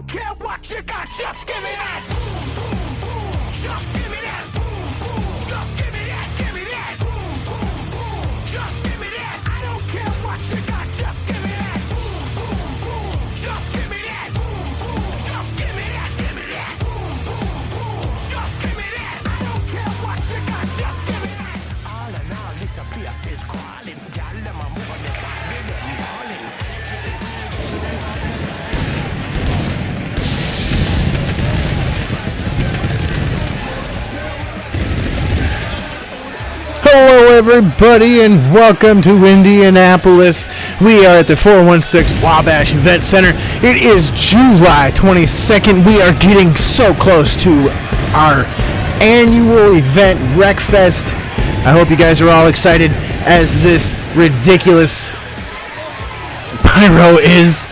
don't care what you got, just give me that. Just give me that. Just give me that, give me that. Just give me that. I don't care what you got, just give me that. Just give me that. Just give me that, give me that. Just give me that. I don't care what you got, just give me that. All in all, this place is crawling. Y'all let my move on the back, baby, I'm balling. Hello everybody and welcome to Indianapolis. We are at the 416 Wabash Event Center. It is July 22nd. We are getting so close to our annual event, Wreckfest. I hope you guys are all excited as this ridiculous pyro is.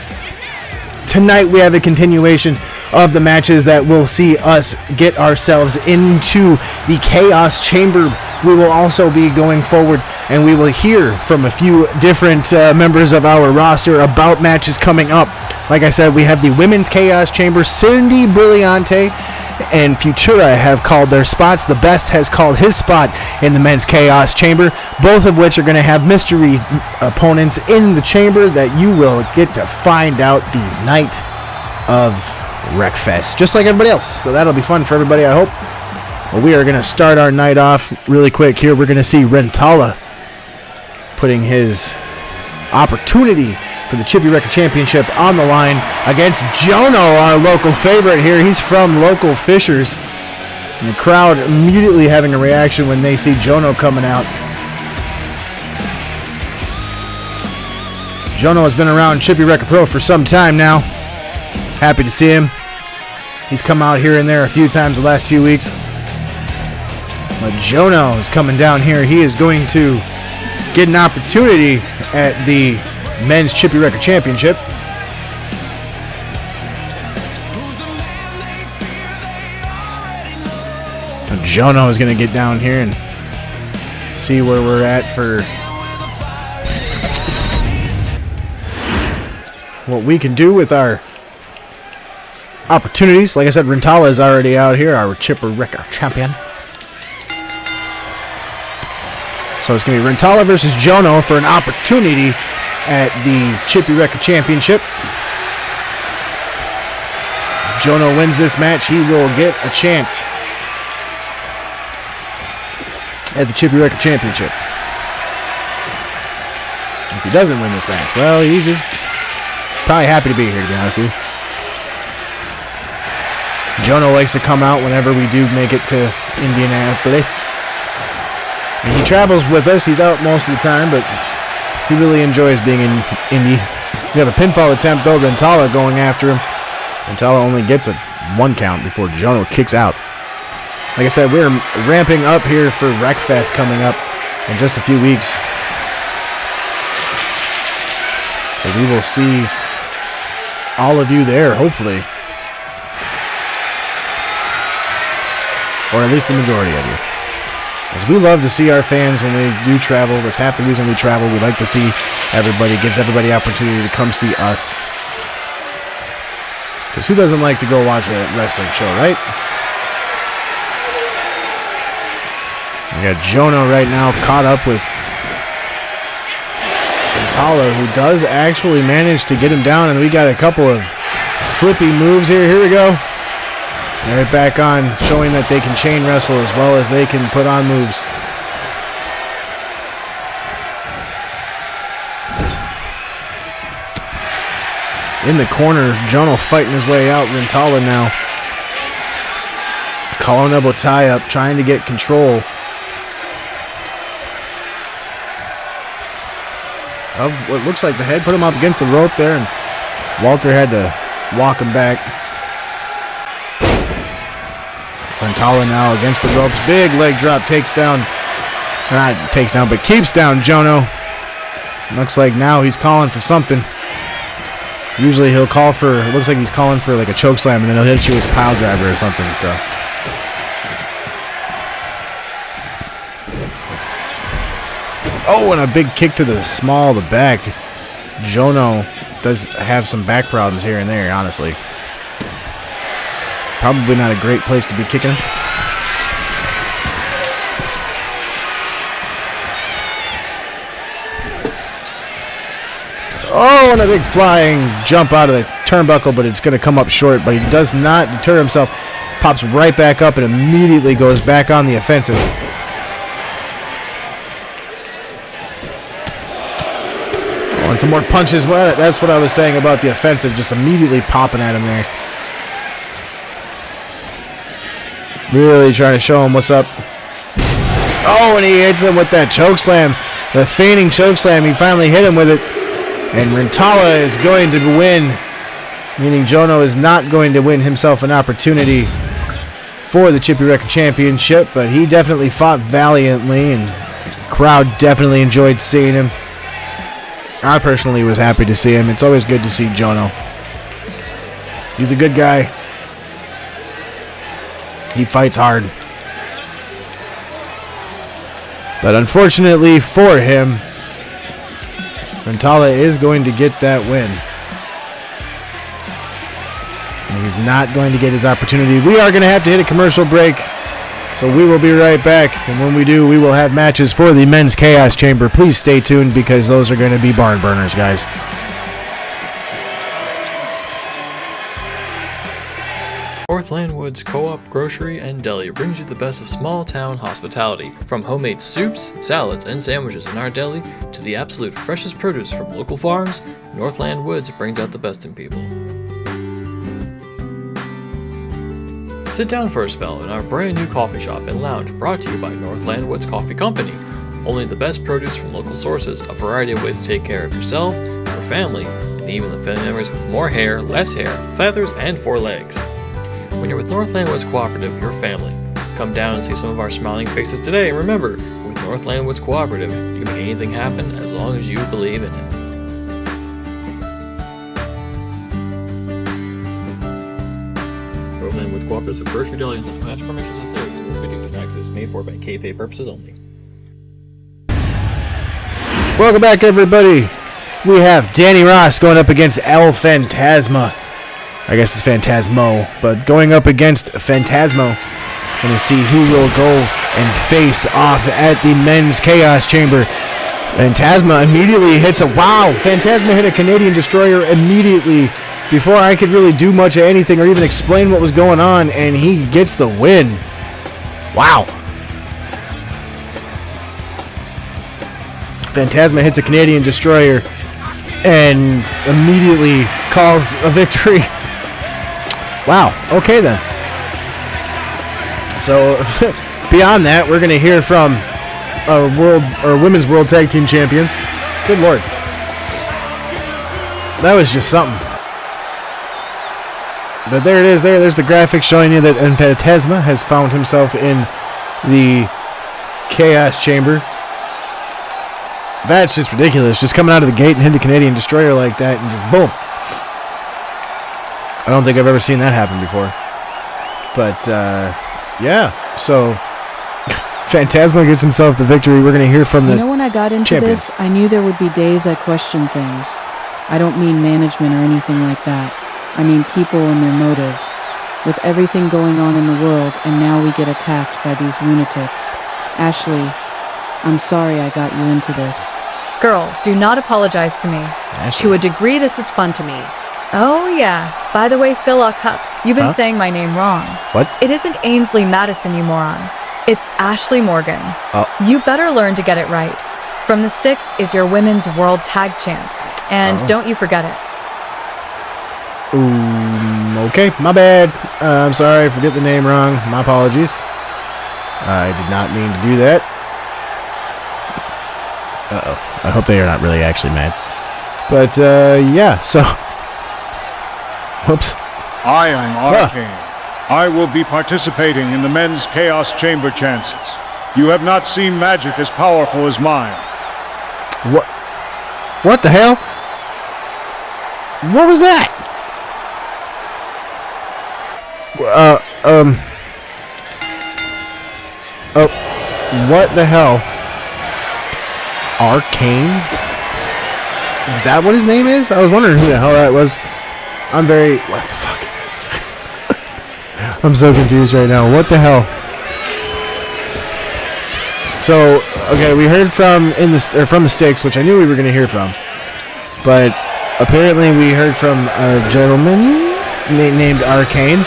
Tonight we have a continuation of the matches that will see us get ourselves into the Chaos Chamber. We will also be going forward and we will hear from a few different members of our roster about matches coming up. Like I said, we have the Women's Chaos Chamber. Cindy Brilliante and Futura have called their spots. The Best has called his spot in the Men's Chaos Chamber, both of which are going to have mystery opponents in the chamber that you will get to find out the night of Wreckfest, just like everybody else. So that'll be fun for everybody, I hope. Well, we are going to start our night off really quick here. We're going to see Rentala putting his opportunity for the Chippy Wrecker Championship on the line against Jono, our local favorite here. He's from local Fishers. And the crowd immediately having a reaction when they see Jono coming out. Jono has been around Chippy Wrecker Pro for some time now. Happy to see him. He's come out here and there a few times the last few weeks. But Jono is coming down here. He is going to get an opportunity at the Men's Chippy Wrecker Championship. And Jono is going to get down here and see where we're at for what we can do with our opportunities. Like I said, Rentala is already out here, our Chippy Wrecker champion. So it's going to be Rentala versus Jono for an opportunity at the Chippy Wrecker Championship. If Jono wins this match, he will get a chance at the Chippy Wrecker Championship. If he doesn't win this match, well, he's just probably happy to be here, to be honest with you. Jono likes to come out whenever we do make it to Indianapolis. And he travels with us. He's out most of the time, but he really enjoys being in Indy. We have a pinfall attempt, though. Rentala going after him. Rentala only gets a 1 count before Jono kicks out. Like I said, we're ramping up here for Wreckfest coming up in just a few weeks. So we will see all of you there, hopefully. Or at least the majority of you. Because we love to see our fans when we do travel. That's half the reason we travel. We like to see everybody, gives everybody opportunity to come see us. Because who doesn't like to go watch a wrestling show, right? We got Jono right now caught up with Rentala, who does actually manage to get him down. And we got a couple of flippy moves here. Here we go. They're back on, showing that they can chain wrestle as well as they can put on moves. In the corner, Jono fighting his way out. Rentala now. Collar elbow tie up, trying to get control of what looks like the head. Put him up against the rope there, and Walter had to walk him back. Rentala now against the ropes. Big leg drop, takes down, not takes down, but keeps down Jono. Looks like now he's calling for something. Usually he'll call for, it looks like he's calling for like a choke slam, and then he'll hit you with a pile driver or something. So oh, and a big kick to the small of the back. Jono does have some back problems here and there, honestly. Probably not a great place to be kicking him. Oh, and a big flying jump out of the turnbuckle, but it's going to come up short. But he does not deter himself. Pops right back up and immediately goes back on the offensive. Oh, and some more punches. Well, that's what I was saying about the offensive, just immediately popping at him there. Really trying to show him what's up. Oh, and he hits him with that choke slam. The feigning choke slam. He finally hit him with it. And Rintala is going to win, meaning Jono is not going to win himself an opportunity for the Chippy Wrecker Championship, but he definitely fought valiantly, and the crowd definitely enjoyed seeing him. I personally was happy to see him. It's always good to see Jono. He's a good guy. He fights hard. But unfortunately for him, Rintala is going to get that win. And he's not going to get his opportunity. We are going to have to hit a commercial break. So we will be right back. And when we do, we will have matches for the Men's Chaos Chamber. Please stay tuned because those are going to be barn burners, guys. Northland Woods Co-op Grocery and Deli brings you the best of small town hospitality. From homemade soups, salads, and sandwiches in our deli to the absolute freshest produce from local farms, Northland Woods brings out the best in people. Sit down for a spell in our brand new coffee shop and lounge brought to you by Northland Woods Coffee Company. Only the best produce from local sources, a variety of ways to take care of yourself, your family, and even the family members with more hair, less hair, feathers, and 4 legs. When you're with Northland Woods Cooperative, your family. Come down and see some of our smiling faces today, and remember, with Northland Woods Cooperative, you can make anything happen as long as you believe in it. Northland Woods Cooperative is a grocery deli and such match permissions and sales. This video can access made for by kayfabe purposes only. Welcome back, everybody. We have Danny Ross going up against El Phantasma. I guess it's Phantasmo, but going up against Phantasmo. Going to see who will go and face off at the Men's Chaos Chamber. Phantasma immediately hits a... Wow! Phantasma hit a Canadian Destroyer immediately before I could really do much of anything or even explain what was going on, and he gets the win. Wow. Phantasma hits a Canadian Destroyer and immediately calls a victory. Wow. Okay, then. So, beyond that, we're going to hear from women's world tag team champions. Good Lord. That was just something. But there it is. There's the graphic showing you that Phantasma has found himself in the Chaos Chamber. That's just ridiculous. Just coming out of the gate and hitting a Canadian Destroyer like that and just boom. I don't think I've ever seen that happen before. But, yeah. So, Phantasma gets himself the victory. We're going to hear from the when I got into champion. this, I knew there would be days I questioned things. I don't mean management or anything like that. I mean people and their motives. With everything going on in the world, and now we get attacked by these lunatics. Ashley, I'm sorry I got you into this. Girl, do not apologize to me. Ashley. To a degree, this is fun to me. Oh, yeah. By the way, Phil Cup, you've been saying my name wrong. What? It isn't Ainsley Madison, you moron. It's Ashley Morgan. Oh. You better learn to get it right. From the Sticks is your women's world tag champs. And don't you forget it. Okay, my bad. I'm sorry for getting the name wrong. My apologies. I did not mean to do that. Uh-oh. I hope they are not really actually mad. But, yeah, so... Whoops. I am Arcane. I will be participating in the Men's Chaos Chamber chances. You have not seen magic as powerful as mine. What the hell? What was that? What the hell? Arcane? Is that what his name is? I was wondering who the hell that was. What the fuck? I'm so confused right now. What the hell? So, okay, we heard from the Sticks, which I knew we were going to hear from. But apparently we heard from a gentleman named Arcane.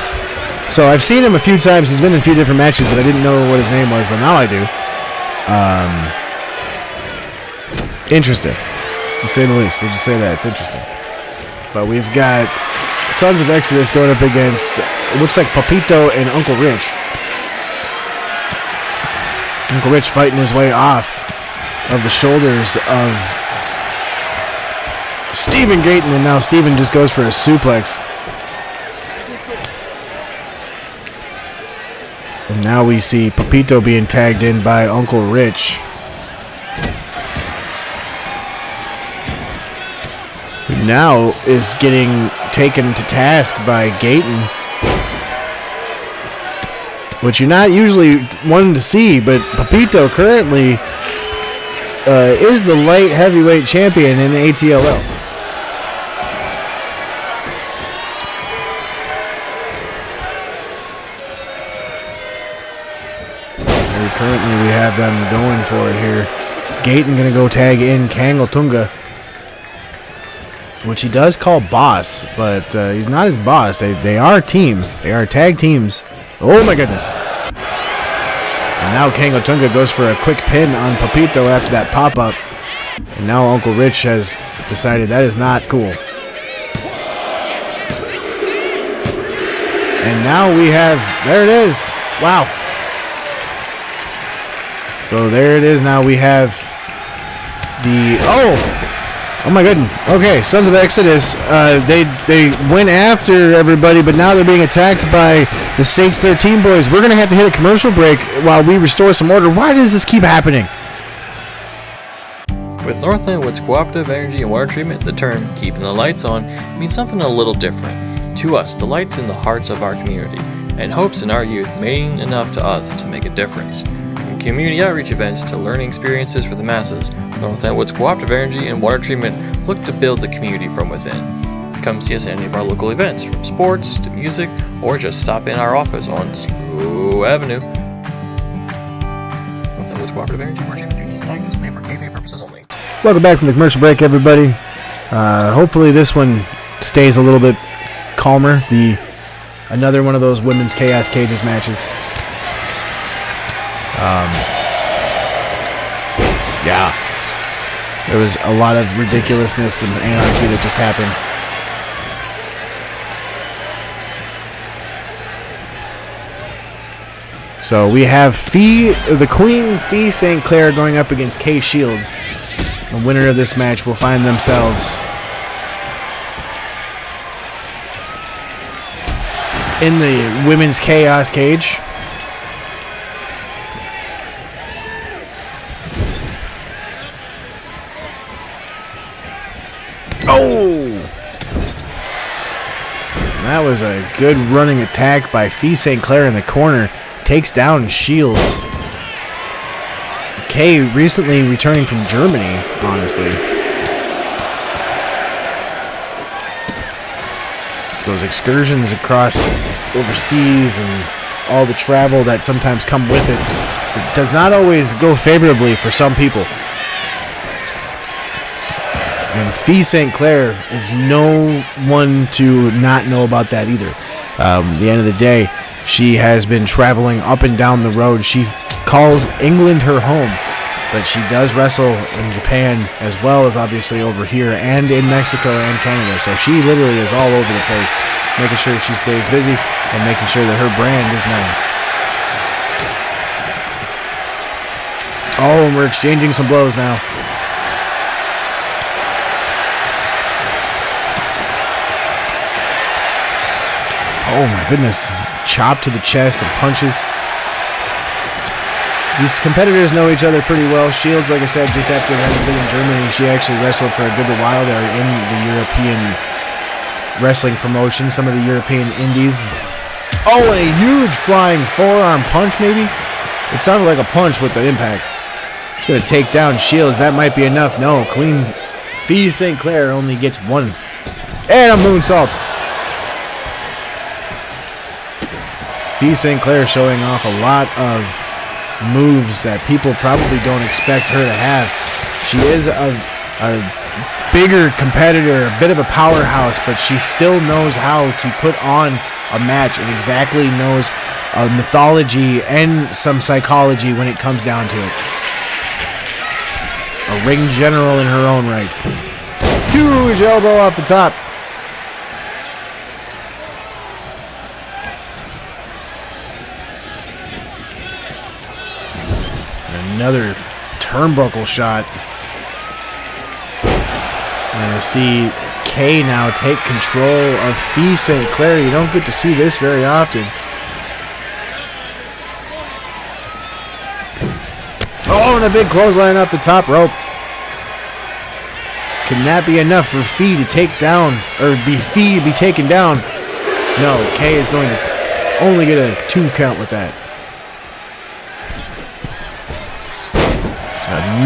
So I've seen him a few times. He's been in a few different matches, but I didn't know what his name was, but now I do. Interesting. To say the least. We'll just say that. It's interesting. But we've got Sons of Exodus going up against, it looks like Papito and Uncle Rich. Uncle Rich fighting his way off of the shoulders of Stephen Gayton, and now Stephen just goes for a suplex. And now we see Papito being tagged in by Uncle Rich. Who now is getting taken to task by Gayton, which you're not usually wanting to see, but Papito currently is the light heavyweight champion in the ATLL. Currently we have them going for it here. Gayton going to go tag in Kangaltunga, which he does call boss, but he's not his boss. They are a team. They are tag teams. Oh my goodness. And now Kangaltunga goes for a quick pin on Papito after that pop-up. And now Uncle Rich has decided that is not cool. And now we have, there it is. Wow. So there it is. Now we have the, oh my goodness. Okay, Sons of Exodus, they went after everybody, but now they're being attacked by the Saints 13 boys. We're going to have to hit a commercial break while we restore some order. Why does this keep happening? With Northland Wood's cooperative energy and water treatment, the term keeping the lights on means something a little different. To us, the light's in the hearts of our community, and hopes in our youth meaning enough to us to make a difference. From community outreach events to learning experiences for the masses, Northland Wood's cooperative energy and water treatment look to build the community from within. Come see us at any of our local events, from sports to music, or just stop in our office on Screw Avenue. Northland Woods Cooperative Energy Water Treatment duties and access made for KPA purposes only. Welcome back from the commercial break, everybody. Hopefully this one stays a little bit calmer. Another one of those women's Chaos Cages matches. Yeah. There was a lot of ridiculousness and anarchy that just happened. So we have the Queen Fee St. Clair going up against Kay Shields. The winner of this match will find themselves in the women's Chaos Cage. Oh! That was a good running attack by Fee St. Clair in the corner. Takes down Shields. Kay recently returning from Germany, honestly. Those excursions across overseas and all the travel that sometimes come with it, it does not always go favorably for some people. And Fee St. Clair is no one to not know about that either. At the end of the day, she has been traveling up and down the road. She calls England her home, but she does wrestle in Japan as well as obviously over here and in Mexico and Canada. So she literally is all over the place, making sure she stays busy and making sure that her brand is known. Oh, and we're exchanging some blows now. Oh my goodness. Chop to the chest and punches. These competitors know each other pretty well. Shields, like I said, just after having been in Germany, she actually wrestled for a good while there in the European wrestling promotion, some of the European indies. Oh, and a huge flying forearm punch, maybe? It sounded like a punch with the impact. It's going to take down Shields. That might be enough. No, Queen Fee St. Clair only gets one. And a moonsault. Fee St. Clair showing off a lot of moves that people probably don't expect her to have. She is a bigger competitor, a bit of a powerhouse, but she still knows how to put on a match and exactly knows mythology and some psychology when it comes down to it. A ring general in her own right. Huge elbow off the top. Another turnbuckle shot. And I see Kay now take control of Fee St. Clair. You don't get to see this very often. Oh, and a big clothesline off the top rope. Can that be enough for Fee to take down, or Fee to be taken down? No, Kay is going to only get a 2 count with that.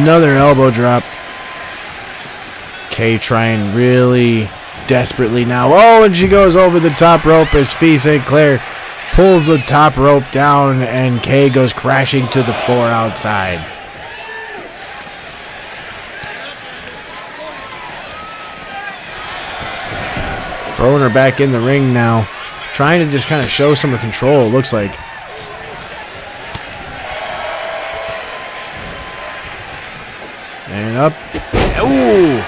Another elbow drop. Kay trying really desperately now. Oh, and she goes over the top rope as Fee St. Clair pulls the top rope down, and Kay goes crashing to the floor outside. Throwing her back in the ring now. Trying to just kind of show some control, it looks like. And up. Ooh!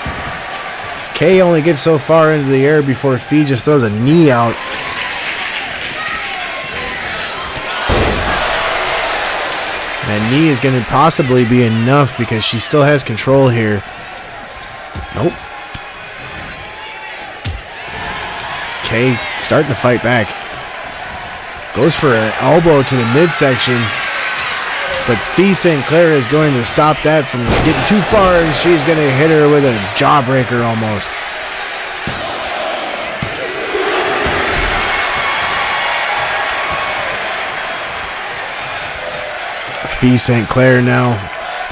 Kay only gets so far into the air before Fee just throws a knee out. That knee is going to possibly be enough because she still has control here. Nope. Kay starting to fight back. Goes for an elbow to the midsection. But Fee St. Clair is going to stop that from getting too far, and she's going to hit her with a jawbreaker almost. Fee St. Clair now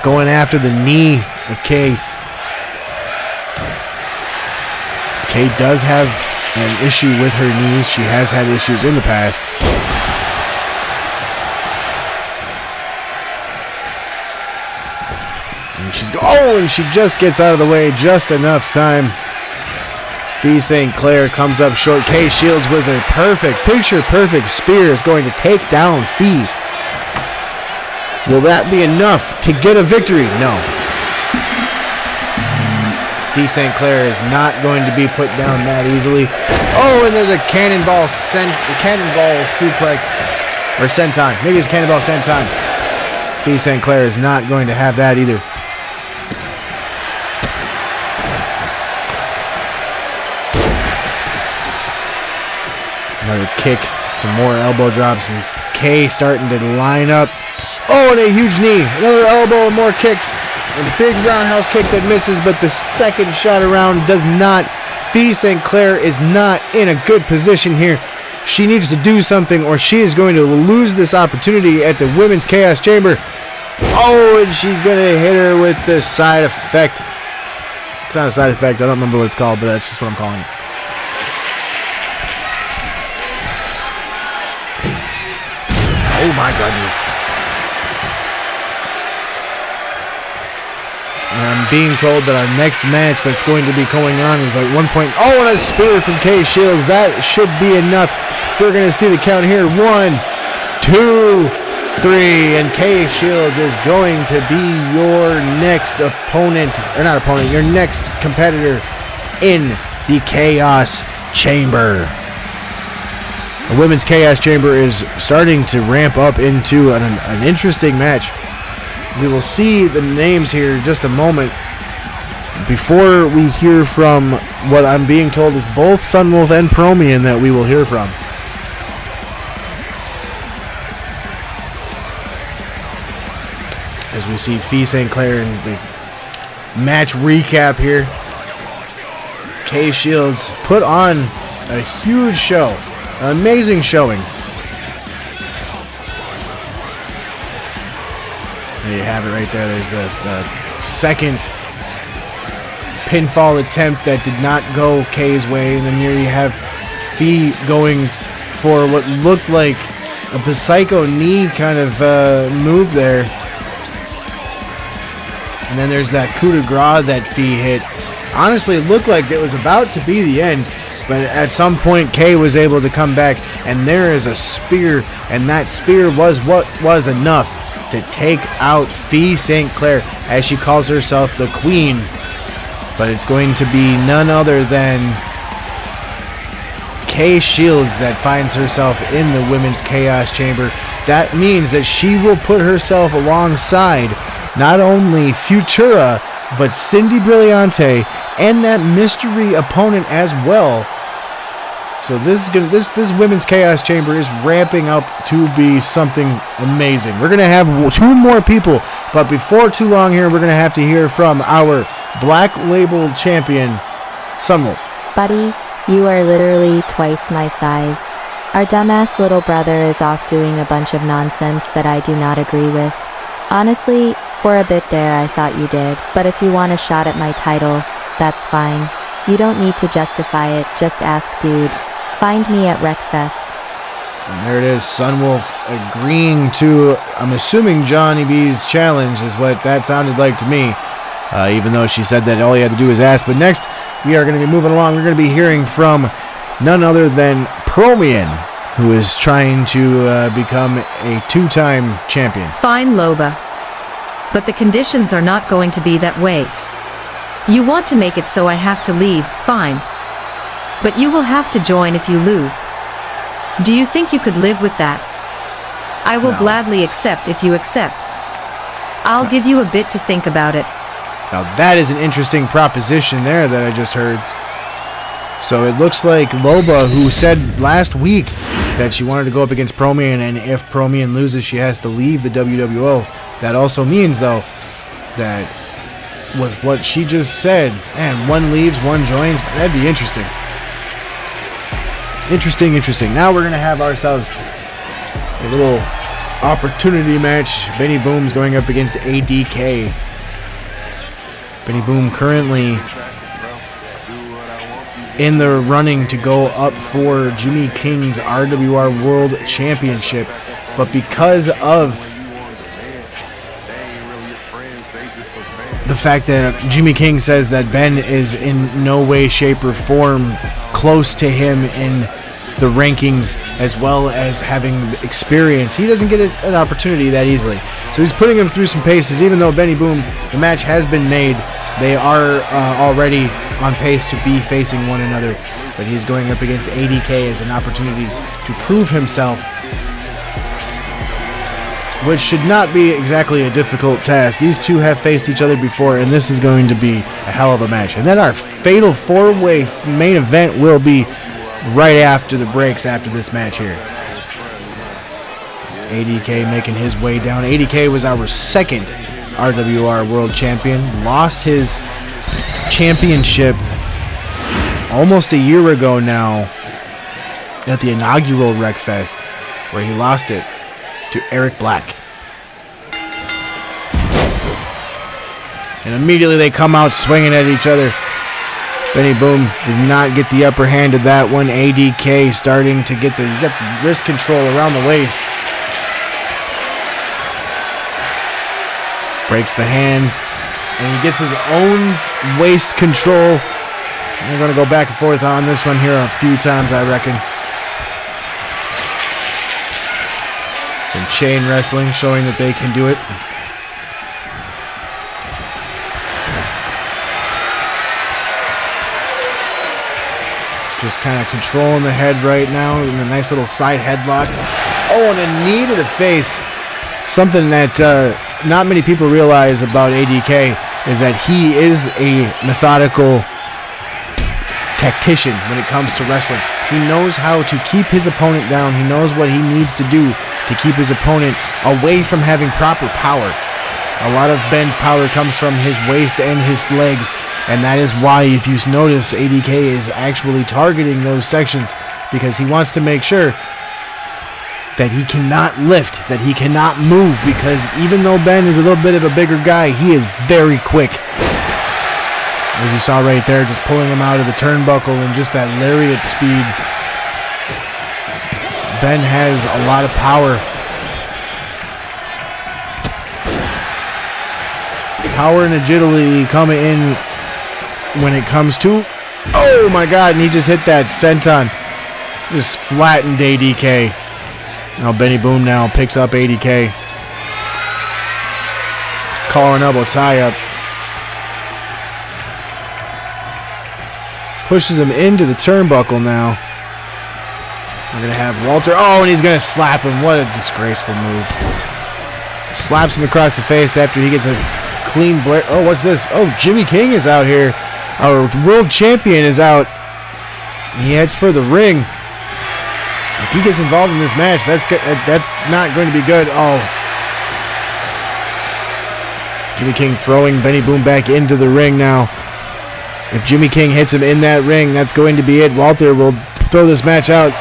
going after the knee of Kay. Kay does have an issue with her knees. She has had issues in the past. And she just gets out of the way just enough time. Fee St. Clair comes up short. Kay Shields with a picture-perfect spear is going to take down Fee. Will that be enough to get a victory? No. Fee St. Clair is not going to be put down that easily. Oh, and there's a cannonball suplex. Or senton. Maybe it's cannonball senton. Fee St. Clair is not going to have that either. Another kick, some more elbow drops, and Kay starting to line up. Oh, and a huge knee. Another elbow and more kicks. And a big roundhouse kick that misses, but the second shot around does not. Fee St. Clair is not in a good position here. She needs to do something or she is going to lose this opportunity at the Women's Chaos Chamber. Oh, and she's going to hit her with the side effect. It's not a side effect. I don't remember what it's called, but that's just what I'm calling it. Oh my goodness. And I'm being told that our next match that's going to be going on is at 1 point. Oh, and a spear from Kay Shields. That should be enough. We're going to see the count here. 1, 2, 3. And Kay Shields is going to be your next opponent. Or not opponent, your next competitor in the Chaos Chamber. The Women's Chaos Chamber is starting to ramp up into an interesting match. We will see the names here in just a moment. Before we hear from what I'm being told is both Sunwolf and Promian that we will hear from. As we see Fee St. Clair in the match recap here. Kay Shields put on a huge show. An amazing showing. There you have it right there. There's the second pinfall attempt that did not go Kay's way. And then here you have Fee going for what looked like a psycho knee kind of move there. And then there's that coup de grace that Fee hit. Honestly, it looked like it was about to be the end, but at some point Kay was able to come back, and there is a spear, and that spear was what was enough to take out Fee St. Clair, as she calls herself the Queen. But it's going to be none other than Kay Shields that finds herself in the Women's Chaos Chamber. That means that she will put herself alongside not only Futura, but Cindy Brilliante and that mystery opponent as well. So this Women's Chaos Chamber is ramping up to be something amazing. We're going to have 2 more people, but before too long here, we're going to have to hear from our Black Label champion, Sunwolf. Buddy, you are literally twice my size. Our dumbass little brother is off doing a bunch of nonsense that I do not agree with. Honestly, for a bit there I thought you did, but if you want a shot at my title, that's fine. You don't need to justify it, just ask dude. Find me at Wreckfest. And there it is, Sunwolf agreeing to, I'm assuming, Johnny B's challenge is what that sounded like to me, even though she said that all he had to do was ask. But next, we are going to be moving along. We're going to be hearing from none other than Promian, who is trying to become a 2-time champion. Fine, Loba. But the conditions are not going to be that way. You want to make it so I have to leave, fine. But you will have to join if you lose. Do you think you could live with that? I will gladly accept if you accept. I'll give you a bit to think about it. Now that is an interesting proposition there that I just heard. So it looks like Loba, who said last week that she wanted to go up against Promian, and if Promian loses, she has to leave the WWO. That also means, though, that with what she just said, man, one leaves, one joins, that'd be interesting. Interesting. Now we're going to have ourselves a little opportunity match. Benny Boom's going up against ADK. Benny Boom currently in the running to go up for Jimmy King's RWR World Championship, but because of the fact that Jimmy King says that Ben is in no way, shape, or form close to him in the rankings as well as having experience, he doesn't get an opportunity that easily. So he's putting him through some paces. Even though Benny Boom, the match has been made, they are already on pace to be facing one another, but he's going up against ADK as an opportunity to prove himself, which should not be exactly a difficult task. These two have faced each other before, and this is going to be a hell of a match. And then our fatal 4-way main event will be right after the breaks after this match here. ADK making his way down. ADK was our second RWR World Champion. Lost his championship almost a year ago now at the inaugural Wreckfest, where he lost it to Eric Black. And immediately they come out swinging at each other. Benny Boom does not get the upper hand of that one. ADK starting to get the wrist control around the waist. Breaks the hand, and he gets his own waist control. We're going to go back and forth on this one here a few times, I reckon. Some chain wrestling showing that they can do it. Just kind of controlling the head right now in a nice little side headlock. Oh, and a knee to the face. Something that not many people realize about ADK is that he is a methodical tactician when it comes to wrestling. He knows how to keep his opponent down. He knows what he needs to do to keep his opponent away from having proper power. A lot of Ben's power comes from his waist and his legs, and that is why, if you notice, ADK is actually targeting those sections, because he wants to make sure that he cannot lift, that he cannot move, because even though Ben is a little bit of a bigger guy, he is very quick. As you saw right there, just pulling him out of the turnbuckle and just that lariat speed. Ben has a lot of power. Power and agility coming in when it comes to... Oh my god, and he just hit that senton. Just flattened ADK. Now Benny Boom now picks up ADK. Collar and elbow tie up. Pushes him into the turnbuckle now. We're going to have Walter. Oh, and he's going to slap him. What a disgraceful move. Slaps him across the face after he gets a clean blade. Oh, what's this? Oh, Jimmy King is out here. Our world champion is out. He heads for the ring. If he gets involved in this match, that's not going to be good. Oh. Jimmy King throwing Benny Boom back into the ring now. If Jimmy King hits him in that ring, that's going to be it. Walter will throw this match out.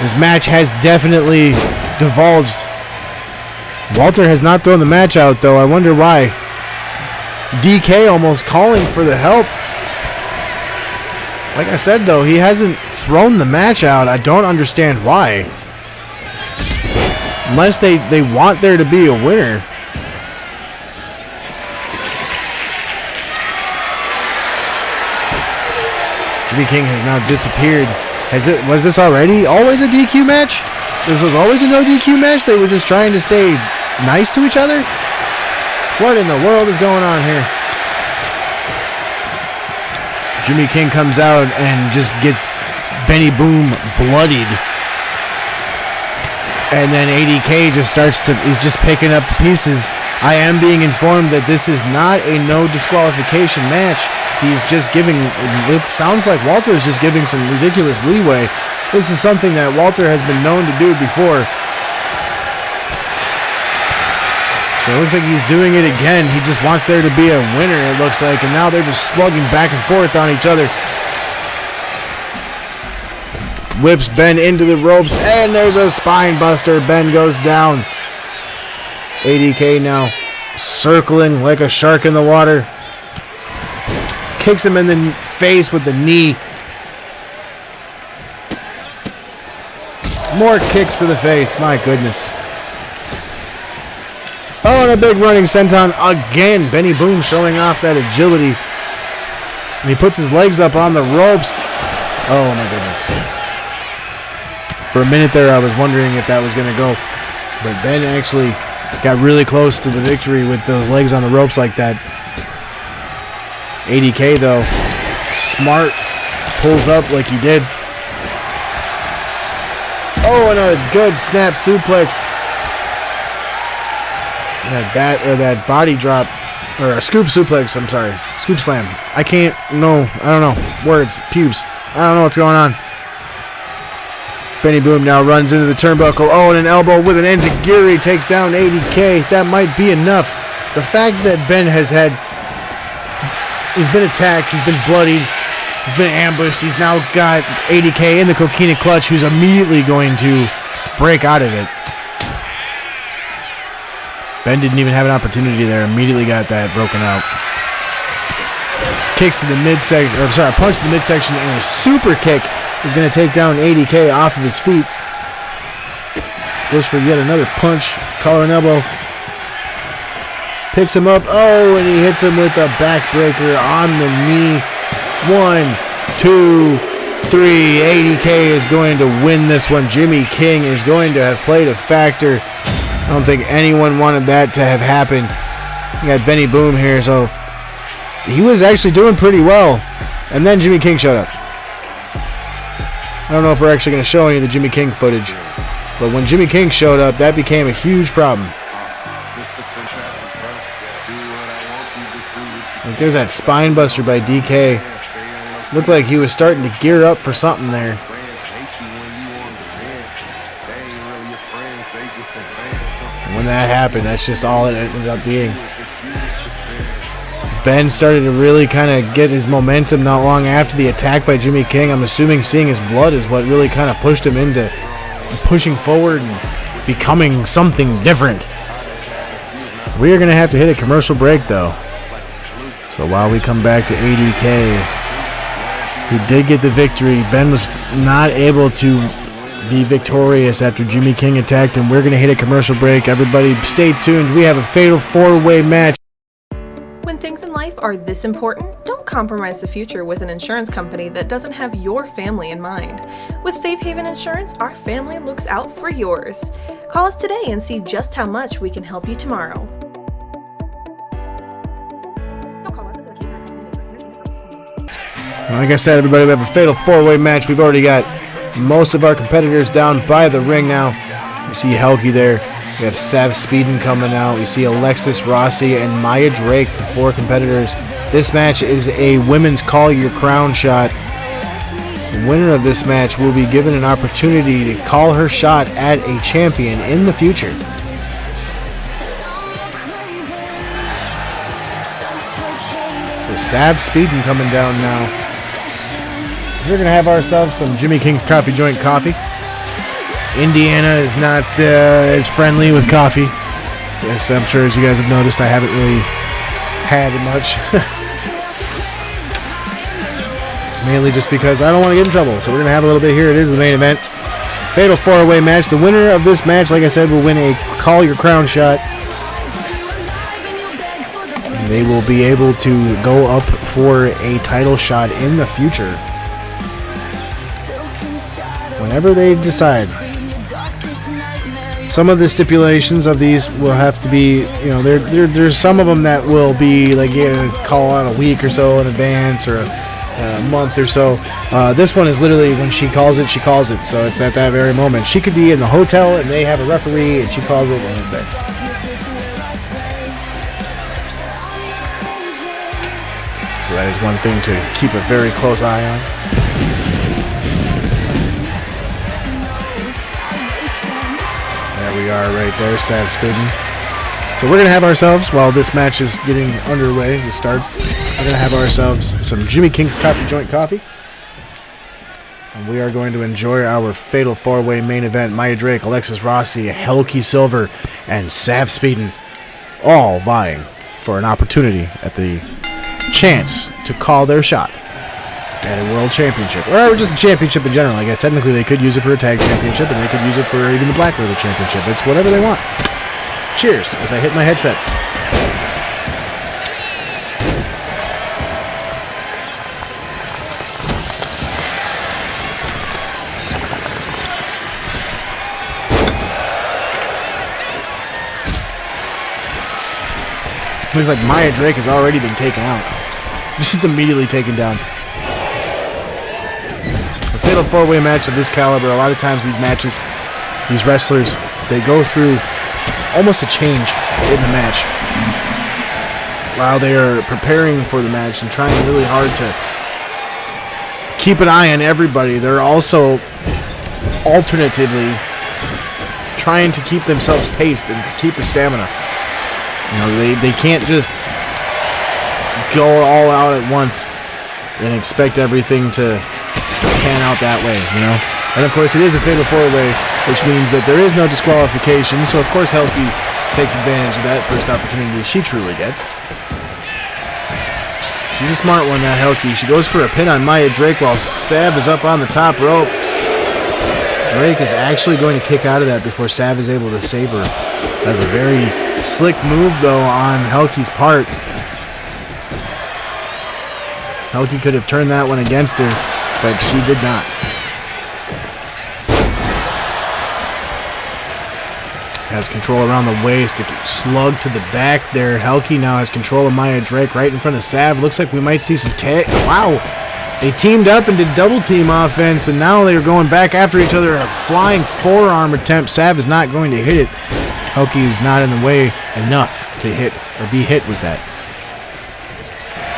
This match has definitely divulged. Walter has not thrown the match out, though. I wonder why. DK almost calling for the help. Like I said, though, he hasn't thrown the match out. I don't understand why. Unless they want there to be a winner. Jimmy King has now disappeared. Was this already always a DQ match? This was always a no DQ match? They were just trying to stay nice to each other? What in the world is going on here? Jimmy King comes out and just gets Benny Boom bloodied. And then ADK just he's just picking up the pieces. I am being informed that this is not a no disqualification match. He's just giving, it sounds like Walter is just giving some ridiculous leeway. This is something that Walter has been known to do before. So it looks like he's doing it again. He just wants there to be a winner, it looks like. And now they're just slugging back and forth on each other. Whips Ben into the ropes, and there's a spine buster. Ben goes down. ADK now circling like a shark in the water. Kicks him in the face with the knee. More kicks to the face. My goodness. Oh, and a big running senton again. Benny Boom showing off that agility. And he puts his legs up on the ropes. Oh, my goodness. For a minute there, I was wondering if that was going to go. But Ben actually got really close to the victory with those legs on the ropes like that. ADK, though, smart, pulls up like he did. Oh, and a good snap suplex. That body drop, or a scoop suplex, I'm sorry. Scoop slam. I don't know. Words, pubes. I don't know what's going on. Benny Boom now runs into the turnbuckle. Oh, and an elbow with an enziguri takes down ADK. That might be enough. The fact that Ben he's been attacked, he's been bloodied, he's been ambushed, he's now got ADK in the coquina clutch, who's immediately going to break out of it. Ben didn't even have an opportunity there, immediately got that broken out. Kicks to the midsection, punch to the midsection, and a super kick is going to take down ADK off of his feet. Goes for yet another punch, collar and elbow. Picks him up. Oh, and he hits him with a backbreaker on the knee. 1, 2, 3. ADK is going to win this one. Jimmy King is going to have played a factor. I don't think anyone wanted that to have happened. You got Benny Boom here, so he was actually doing pretty well. And then Jimmy King showed up. I don't know if we're actually going to show any of the Jimmy King footage. But when Jimmy King showed up, that became a huge problem. Like, there's that spine buster by DK. Looked like he was starting to gear up for something there. And when that happened, that's just all it ended up being. Ben started to really kind of get his momentum not long after the attack by Jimmy King. I'm assuming seeing his blood is what really kind of pushed him into pushing forward and becoming something different. We are going to have to hit a commercial break, though. So while we come back to ADK, who did get the victory, Ben was not able to be victorious after Jimmy King attacked him. We're going to hit a commercial break. Everybody stay tuned. We have a fatal 4-way match. When things in life are this important, don't compromise the future with an insurance company that doesn't have your family in mind. With Safe Haven Insurance, our family looks out for yours. Call us today and see just how much we can help you tomorrow. Like I said, everybody, we have a fatal 4-way match. We've already got most of our competitors down by the ring now. You see Helgi there. We have Sav Speeden coming out. You see Alexis Rossi and Maya Drake, the 4 competitors. This match is a women's Call Your Crown shot. The winner of this match will be given an opportunity to call her shot at a champion in the future. So Sav Speeden coming down now. We're going to have ourselves some Jimmy King's Coffee Joint coffee. Indiana is not as friendly with coffee. Yes, I'm sure as you guys have noticed, I haven't really had much. Mainly just because I don't want to get in trouble. So we're going to have a little bit here. It is the main event. Fatal 4-way match. The winner of this match, like I said, will win a Call Your Crown shot. And they will be able to go up for a title shot in the future. Whenever they decide. Some of the stipulations of these will have to be, you know, there's some of them that will be like you call out a week or so in advance or a month or so. This one is literally when she calls it, she calls it. So it's at that very moment. She could be in the hotel and they have a referee and she calls it and it's there. So that is one thing to keep a very close eye on. We are right there, Sav Speeden. So we're going to have ourselves, while this match is getting underway to start, we're going to have ourselves some Jimmy King's Coffee Joint coffee. And we are going to enjoy our fatal 4-way main event. Maya Drake, Alexis Rossi, Helgi Silver, and Sav Speeden all vying for an opportunity at the chance to call their shot at a world championship, or just a championship in general. I guess technically they could use it for a tag championship, and they could use it for even the Black Label championship. It's whatever they want. Cheers as I hit my headset. Looks like Maya Drake has already been taken out. Just immediately taken down. A fatal 4-way match of this caliber, a lot of times these matches, these wrestlers, they go through almost a change in the match. While they are preparing for the match and trying really hard to keep an eye on everybody, they're also alternatively trying to keep themselves paced and keep the stamina. You know, they can't just go all out at once and expect everything to pan out that way, you know. And of course, it is a fatal 4-way, which means that there is no disqualification. So of course, Helgi takes advantage of that first opportunity she truly gets. She's a smart one, that Helgi. She goes for a pin on Maya Drake while Sav is up on the top rope. Drake is actually going to kick out of that before Sav is able to save her. That's a very slick move, though, on Helgi's part. Helgi could have turned that one against her, but she did not. Has control around the waist, a slug to the back there. Helgi now has control of Maya Drake right in front of Sav. Looks like we might see some wow. They teamed up and did double team offense, and now they're going back after each other in a flying forearm attempt. Sav is not going to hit it. Helgi is not in the way enough to hit or be hit with that.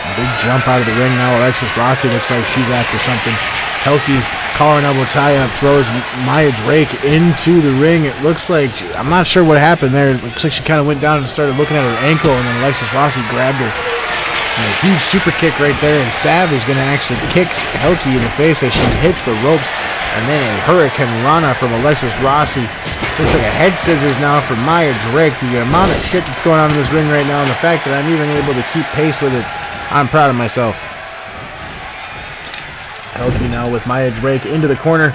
A big jump out of the ring now. Alexis Rossi looks like she's after something. Helgi, collar and elbow tie-up, throws Maya Drake into the ring. It looks like, I'm not sure what happened there. It looks like she kind of went down and started looking at her ankle, and then Alexis Rossi grabbed her. And a huge super kick right there, and Sav is going to actually kick Helgi in the face as she hits the ropes. And then a Hurricane Rana from Alexis Rossi. Looks like a head scissors now for Maya Drake. The amount of shit that's going on in this ring right now, and the fact that I'm even able to keep pace with it, I'm proud of myself. Helgi now with Maya Drake into the corner.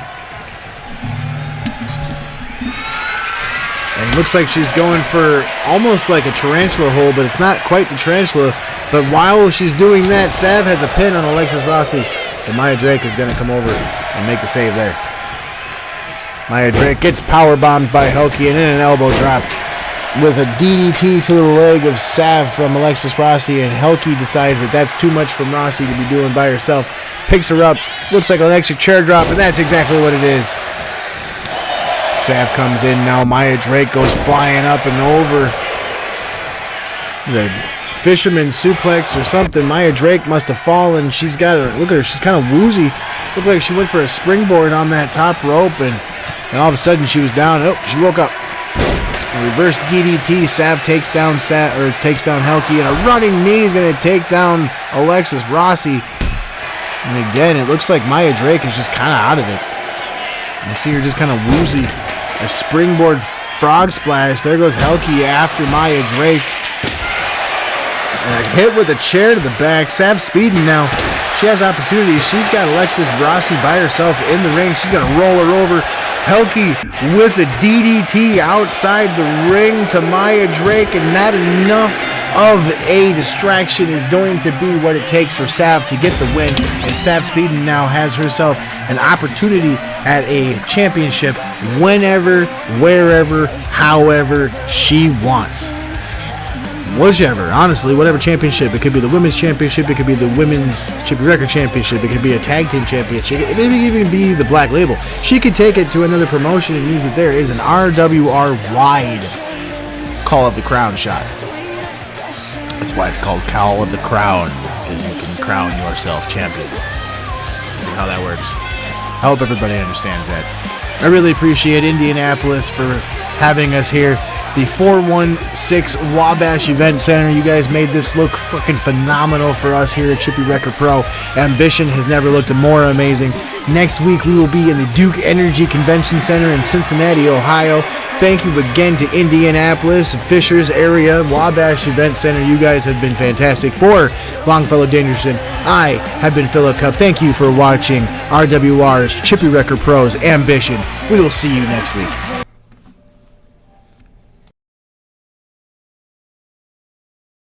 Looks like she's going for almost like a tarantula hold, but it's not quite the tarantula. But while she's doing that, Sav has a pin on Alexis Rossi. And Maya Drake is going to come over and make the save there. Maya Drake gets powerbombed by Helki and in an elbow drop with a DDT to the leg of Sav from Alexis Rossi. And Helki decides that that's too much from Rossi to be doing by herself. Picks her up, looks like an electric chair drop, and that's exactly what it is. Sav comes in now. Maya Drake goes flying up and over. The fisherman suplex or something. Maya Drake must have fallen. She's got her. Look at her. She's kind of woozy. Looked like she went for a springboard on that top rope, and all of a sudden she was down. Oh, she woke up. A reverse DDT. Sav takes down Helki, and a running knee is going to take down Alexis Rossi. And again, it looks like Maya Drake is just kind of out of it. You can see her just kind of woozy. A springboard frog splash. There goes Helki after Maya Drake. And a hit with a chair to the back. Sav speeding now. She has opportunities. She's got Alexis Rossi by herself in the ring. She's going to roll her over. Helki with a DDT outside the ring to Maya Drake, and not enough of a distraction is going to be what it takes for Sav to get the win. And Sav Speeding now has herself an opportunity at a championship whenever, wherever, however she wants. Whichever, honestly, whatever championship. It could be the women's championship, it could be the women's Chippy Wrecker championship, it could be a tag team championship, it maybe even be the black label. She could take it to another promotion and use it there. It is an RWR wide Call of the Crown shot. That's why it's called Call of the Crown, because you can crown yourself champion. See how that works. I hope everybody understands that. I really appreciate Indianapolis for having us here. The 416 Wabash Event Center. You guys made this look fucking phenomenal for us here at Chippy Wrecker Pro. Ambition has never looked more amazing. Next week we will be in the Duke Energy Convention Center in Cincinnati, Ohio. Thank you again to Indianapolis, Fishers area, Wabash Event Center. You guys have been fantastic. For Longfellow Dangerson, I have been Philip Cup. Thank you for watching RWR's Chippy Wrecker Pro's Ambition. We will see you next week.